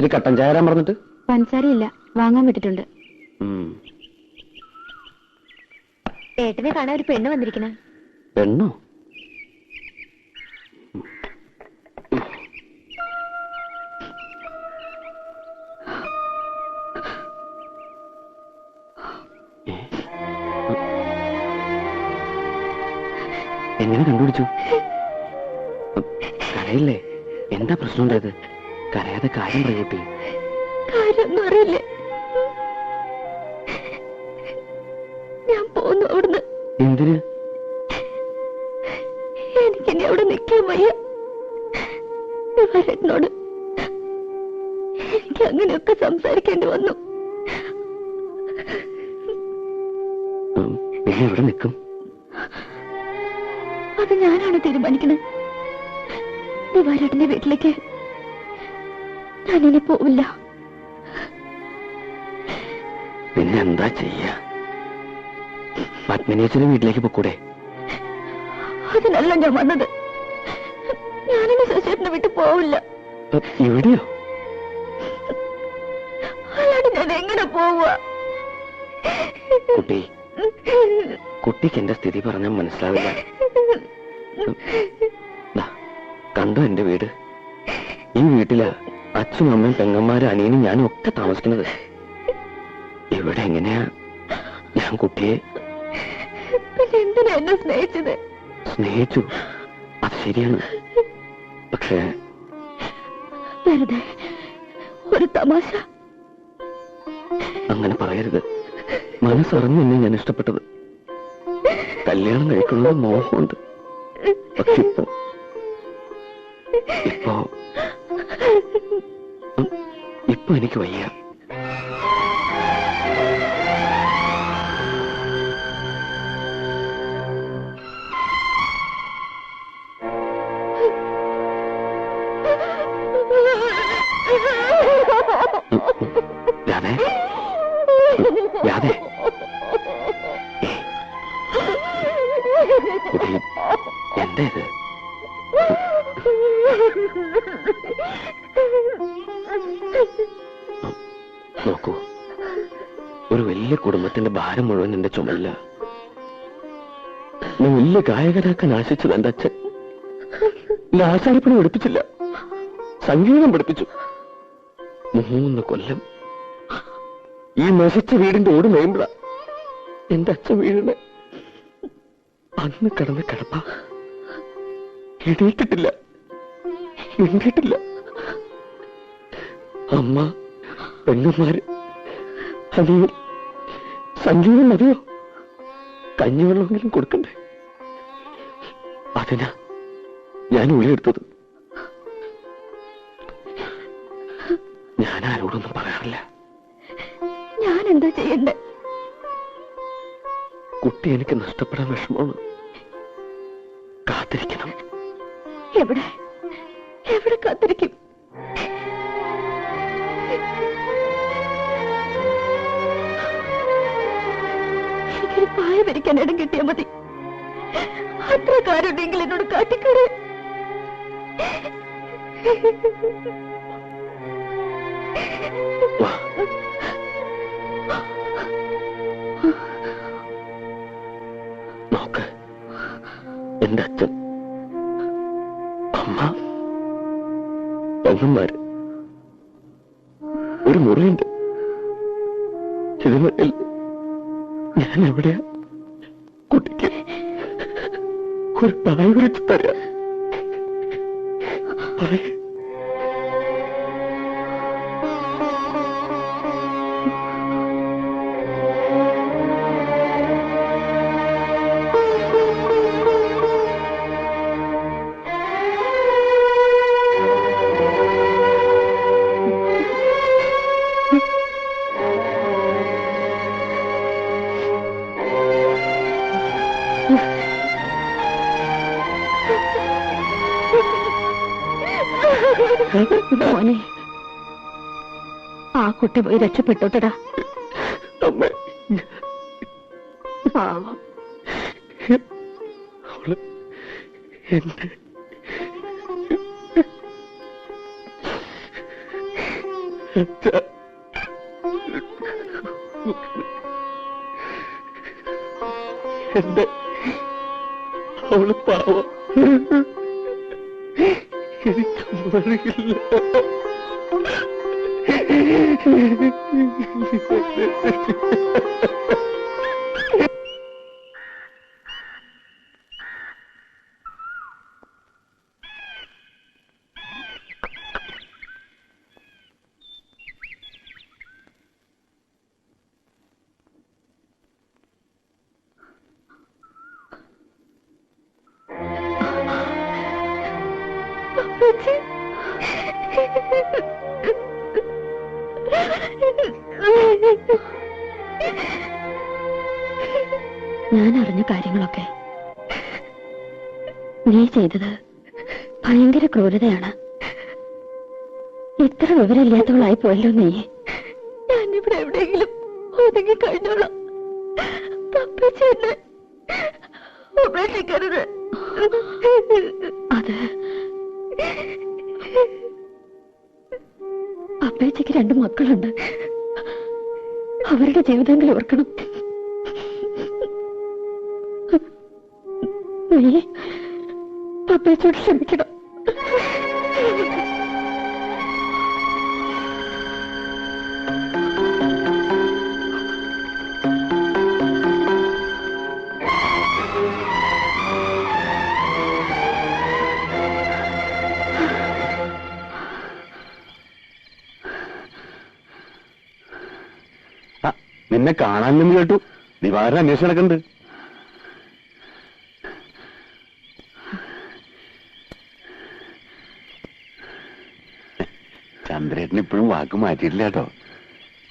ഇത് കട്ടൻ ചായ തരാൻ പറഞ്ഞിട്ട് പഞ്ചസാരയില്ല, വാങ്ങാൻ വിട്ടിട്ടുണ്ട്. ഏട്ടനെ കാണാൻ ഒരു പെണ്ണ് വന്നിരിക്കണ. പെണ്ണോ? എങ്ങനെ കണ്ടുപിടിച്ചു? കരയില്ലേ? എന്താ പ്രശ്നം ഉണ്ടായത്? കരയാതെ കാര്യം പറയൂട്ടി. കാര്യമൊന്നും അറിയില്ലേ? ഞാൻ പോന്നു അവിടുന്ന്. എന്തിന്? എനിക്കിനി അവിടെ നിൽക്കാൻ വയ്യ. വരനോട് എനിക്ക് അങ്ങനെയൊക്കെ സംസാരിക്കേണ്ടി വന്നു. പിന്നെ എവിടെ നിൽക്കും? അത് ഞാനാണ് തീരുമാനിക്കുന്നത്. ദിവാരേട്ടന്റെ വീട്ടിലേക്ക് ഞാനിനി പോവില്ല. പിന്നെ എന്താ ചെയ്യാ? പത്മിനിയച്ഛന്റെ വീട്ടിലേക്ക് പൊക്കൂടെ? അതിനല്ല ഞാൻ വന്നത്. ഞാനിനി ശശിയേട്ടനെ വിട്ടു പോവില്ല. ഇവിടെയോ? അല്ലാണ്ട് ഞാൻ എങ്ങനെ പോവുക? കുട്ടി, കുട്ടിക്ക് എന്റെ സ്ഥിതി പറഞ്ഞാൽ മനസ്സിലാവില്ല. കണ്ടോ എന്റെ വീട്? ഈ വീട്ടിലാ അച്ഛനും അമ്മയും പെങ്ങന്മാരും അനിയനും ഞാനും ഒക്കെ താമസിക്കുന്നത്. ഇവിടെ എങ്ങനെയാ ഞാൻ കുട്ടിയെ? എന്തിനാ എന്നെ സ്നേഹിച്ചത്? സ്നേഹിച്ചു, അത് ശരിയാണ്. പക്ഷേ വെറുതെ ഒരു തമാശ. അങ്ങനെ പറയരുത്. മനസ്സറിഞ്ഞു എന്നെ ഞാൻ ഇഷ്ടപ്പെട്ടത്. കല്യാണം കഴിക്കുന്നത് മോഹമുണ്ട്. പക്ഷെ ഇപ്പൊ എനിക്ക് വയ്യ. രാധേ, രാധേ, കുട്ടി എന്താ ഇത്? നോക്കൂ, ഒരു വലിയ കുടുംബത്തിന്റെ ഭാരം മുഴുവൻ എന്റെ ചുമല്ല. ഞാൻ വലിയ ഗായകനാക്കാൻ ആശിച്ചത് എന്റെ അച്ഛൻ. എന്നെ ആശാരപ്പണി പഠിപ്പിച്ചില്ല, സംഗീതം പഠിപ്പിച്ചു. 3 കൊല്ലം ഈ നശിച്ച വീടിന്റെ ഓട് മേമ്പള എന്റെ അച്ഛൻ വീടിന്. അന്ന് കിടന്ന കിടപ്പ എണീറ്റിട്ടില്ല, മിണ്ടിയിട്ടില്ല. അമ്മ, പെങ്ങന്മാര്, അനിയൻ, സംഗീതം മതിയോ? കഞ്ഞിവെള്ളമെങ്കിലും കൊടുക്കണ്ടേ? അതിനാ ഞാൻ ഉള്ളിയെടുത്തത്. ഞാൻ ആരോടൊന്നും പറയാറില്ല. ഞാൻ എന്താ ചെയ്യണ്ടേ? കുട്ടി എനിക്ക് നഷ്ടപ്പെടാൻ വിഷമമാണ്. കാത്തിരിക്കണം. എവിടെ എവിടെ കാത്തിരിക്കും? എനിക്കൊരു പായ വരിക്കാൻ ഇടം കിട്ടിയാൽ മതി. അത്ര കാരുണ്ടെങ്കിൽ എന്നോട് കാട്ടിക്കൂടെ? നോക്ക്, എന്റെ അച്ഛൻ, അമ്മ, പെങ്ങന്മാര്, ഒരു മുറിയുണ്ട്. ഇതിൽ ഞാൻ എവിടെയാ? കുട്ടിക്ക് ഒരു പായ വിരിച്ച് തരാം. മോനെ, ആ കുട്ടി പോയി രക്ഷപ്പെട്ടോട്ടടാ. പാവം. എന്റെ അവള് പാവം, എനിക്കറിയില്ല. ഞാൻ അറിഞ്ഞ കാര്യങ്ങളൊക്കെ നീ ചെയ്തത് ഭയങ്കര ക്രൂരതയാണ്. ഇത്ര വിവരമില്ലാത്തവളായി പോയല്ലോ നീ. ഞാനിവിടെ എവിടെയെങ്കിലും ഒതുങ്ങി കഴിഞ്ഞോളാം. ഉപേക്ഷിക്കരുത്. അത് അപ്പേച്ചയ്ക്ക് 2 മക്കളുണ്ട്. അവരുടെ ജീവിതങ്ങൾ ഓർക്കണം. നീ അപ്പേച്ചോട് ക്ഷമിക്കണം. നിന്നെ കാണാനെന്ന് കേട്ടു. ദിവാകരൻ അന്വേഷണം നടക്കുന്നുണ്ട്. ചന്ദ്രേട്ടൻ ഇപ്പോഴും വാക്ക് മാറ്റിയിട്ടില്ല കേട്ടോ.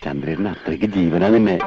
ചന്ദ്രേട്ടൻ അത്രയ്ക്ക് ജീവനാ നിന്നെ.